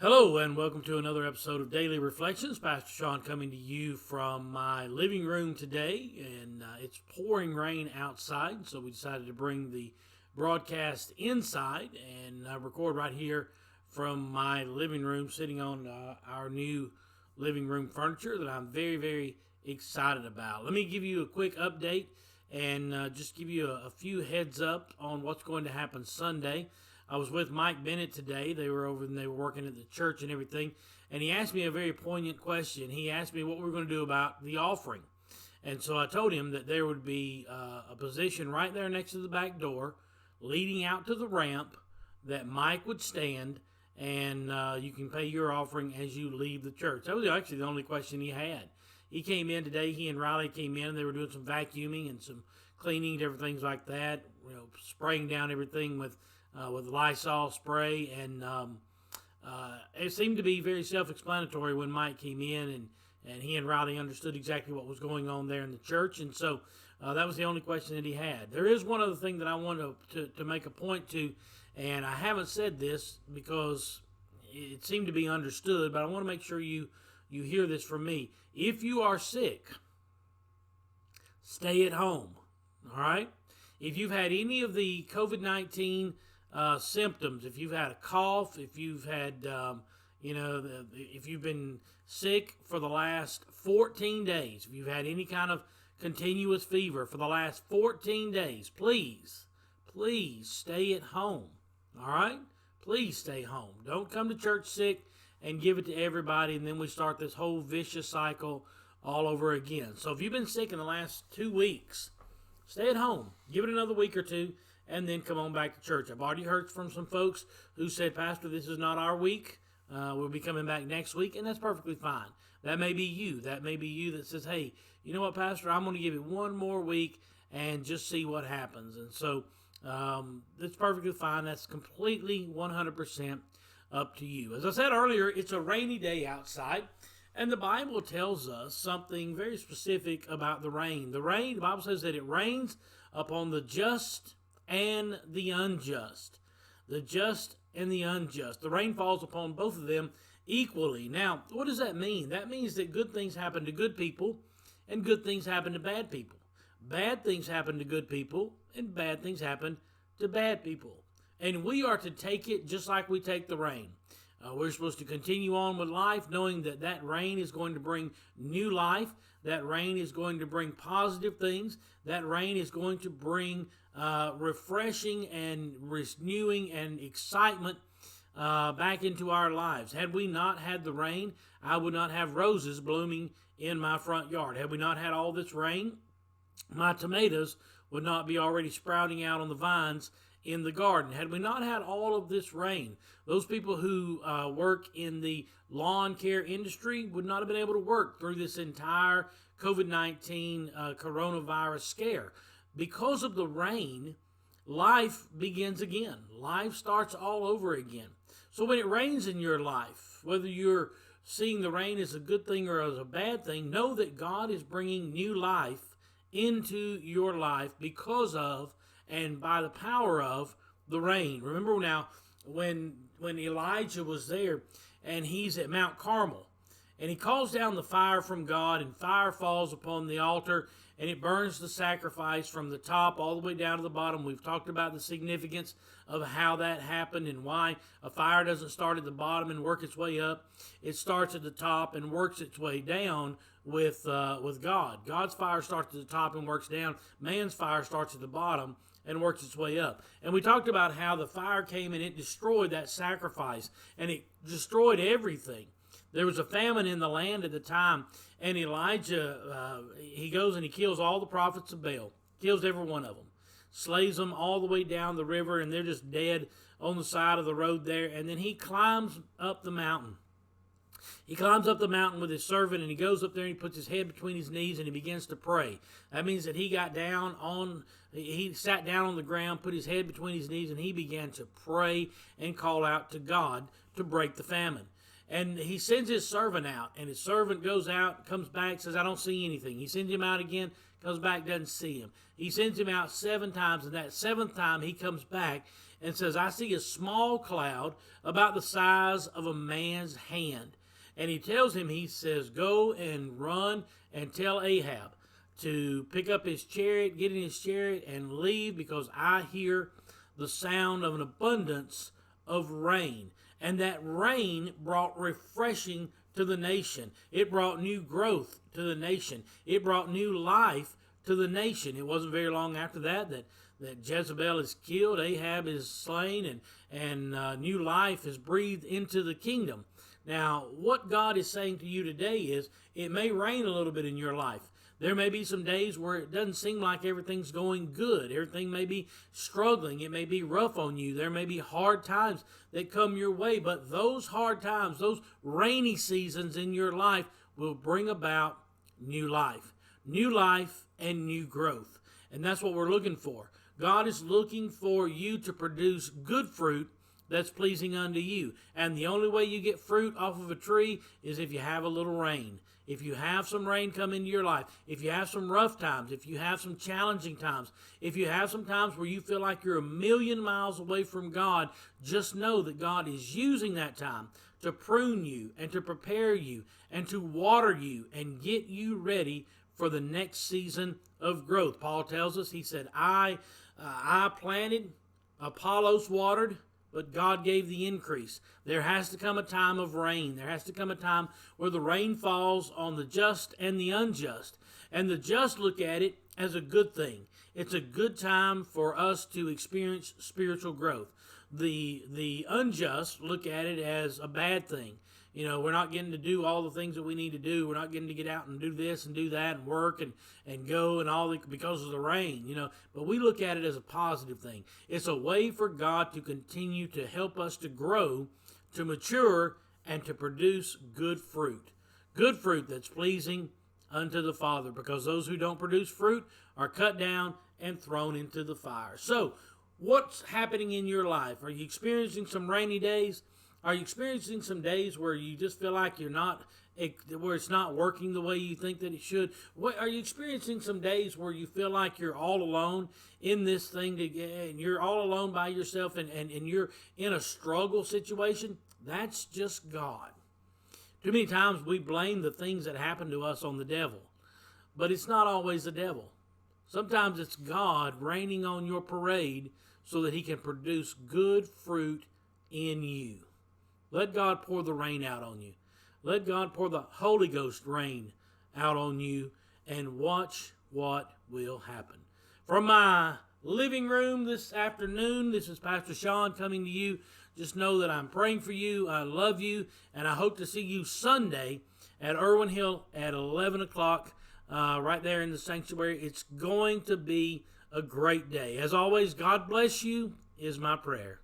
Hello, and welcome to another episode of Daily Reflections. Pastor Sean coming to you from my living room today, and it's pouring rain outside, so we decided to bring the broadcast inside and record right here from my living room, sitting on our new living room furniture that I'm very, very excited about. Let me give you a quick update and just give you a few heads up on what's going to happen Sunday. I was with Mike Bennett today. They were over and they were working at the church and everything. And he asked me a very poignant question. He asked me what we were going to do about the offering. And so I told him that there would be a position right there next to the back door leading out to the ramp that Mike would stand, and you can pay your offering as you leave the church. That was actually the only question he had. He came in today. He and Riley came in. They were doing some vacuuming and some cleaning and different things like that, spraying down everything with Lysol spray, and it seemed to be very self-explanatory when Mike came in, and he and Riley understood exactly what was going on there in the church, and so that was the only question that he had. There is one other thing that I want to make a point to, and I haven't said this because it seemed to be understood, but I want to make sure you hear this from me. If you are sick, stay at home, all right? If you've had any of the COVID-19 symptoms, if you've had a cough, if you've had, if you've been sick for the last 14 days, if you've had any kind of continuous fever for the last 14 days, please stay at home. All right? Please stay home. Don't come to church sick and give it to everybody, and then we start this whole vicious cycle all over again. So if you've been sick in the last 2 weeks, stay at home. Give it another week or two, and then come on back to church. I've already heard from some folks who said, Pastor, this is not our week. We'll be coming back next week, and that's perfectly fine. That may be you. That may be you that says, hey, you know what, Pastor, I'm going to give it one more week and just see what happens. And so that's perfectly fine. That's completely 100% up to you. As I said earlier, it's a rainy day outside. And the Bible tells us something very specific about the rain. The Bible says that it rains upon the just and the unjust. The just and the unjust. The rain falls upon both of them equally. Now, what does that mean? That means that good things happen to good people and good things happen to bad people. Bad things happen to good people and bad things happen to bad people. And we are to take it just like we take the rain. We're supposed to continue on with life knowing that that rain is going to bring new life. That rain is going to bring positive things. That rain is going to bring refreshing and renewing and excitement back into our lives. Had we not had the rain, I would not have roses blooming in my front yard. Had we not had all this rain, my tomatoes would not be already sprouting out on the vines in the garden. Had we not had all of this rain, those people who work in the lawn care industry would not have been able to work through this entire COVID-19 coronavirus scare. Because of the rain, life begins again. Life starts all over again. So when it rains in your life, whether you're seeing the rain as a good thing or as a bad thing, know that God is bringing new life into your life because of and by the power of the rain. Remember now when Elijah was there and he's at Mount Carmel and he calls down the fire from God, and fire falls upon the altar and it burns the sacrifice from the top all the way down to the bottom. We've talked about the significance of how that happened and why a fire doesn't start at the bottom and work its way up. It starts at the top and works its way down with God. God's fire starts at the top and works down. Man's fire starts at the bottom and works its way up. And we talked about how the fire came and it destroyed that sacrifice, and it destroyed everything. There was a famine in the land at the time, and Elijah, he goes and he kills all the prophets of Baal, kills every one of them, slays them all the way down the river, and they're just dead on the side of the road there. And then he climbs up the mountain. He climbs up the mountain with his servant, and he goes up there and he puts his head between his knees and he begins to pray. That means that he sat down on the ground, put his head between his knees, and he began to pray and call out to God to break the famine. And he sends his servant out, and his servant goes out, comes back, says, I don't see anything. He sends him out again, comes back, doesn't see him. He sends him out 7 times, and that 7th time he comes back and says, I see a small cloud about the size of a man's hand. And he tells him, he says, go and run and tell Ahab to pick up his chariot, get in his chariot, and leave, because I hear the sound of an abundance of rain. And that rain brought refreshing to the nation. It brought new growth to the nation. It brought new life to the nation. It wasn't very long after that Jezebel is killed, Ahab is slain, and new life is breathed into the kingdom. Now, what God is saying to you today is, it may rain a little bit in your life. There may be some days where it doesn't seem like everything's going good. Everything may be struggling. It may be rough on you. There may be hard times that come your way. But those hard times, those rainy seasons in your life will bring about new life. New life and new growth. And that's what we're looking for. God is looking for you to produce good fruit that's pleasing unto you. And the only way you get fruit off of a tree is if you have a little rain. If you have some rain come into your life, if you have some rough times, if you have some challenging times, if you have some times where you feel like you're a million miles away from God, just know that God is using that time to prune you and to prepare you and to water you and get you ready for the next season of growth. Paul tells us, he said, I planted, Apollos watered, but God gave the increase. There has to come a time of rain. There has to come a time where the rain falls on the just and the unjust. And the just look at it as a good thing. It's a good time for us to experience spiritual growth. The unjust look at it as a bad thing. You know, we're not getting to do all the things that we need to do. We're not getting to get out and do this and do that and work and go and all because of the rain, you know. But we look at it as a positive thing. It's a way for God to continue to help us to grow, to mature, and to produce good fruit. Good fruit that's pleasing unto the Father, because those who don't produce fruit are cut down and thrown into the fire. So, what's happening in your life? Are you experiencing some rainy days? Are you experiencing some days where you just feel like where it's not working the way you think that it should? Are you experiencing some days where you feel like you're all alone in this thing, and you're all alone by yourself, and you're in a struggle situation? That's just God. Too many times we blame the things that happen to us on the devil, but it's not always the devil. Sometimes it's God raining on your parade so that he can produce good fruit in you. Let God pour the rain out on you. Let God pour the Holy Ghost rain out on you, and watch what will happen. From my living room this afternoon, this is Pastor Sean coming to you. Just know that I'm praying for you. I love you, and I hope to see you Sunday at Irwin Hill at 11 o'clock right there in the sanctuary. It's going to be a great day. As always, God bless you is my prayer.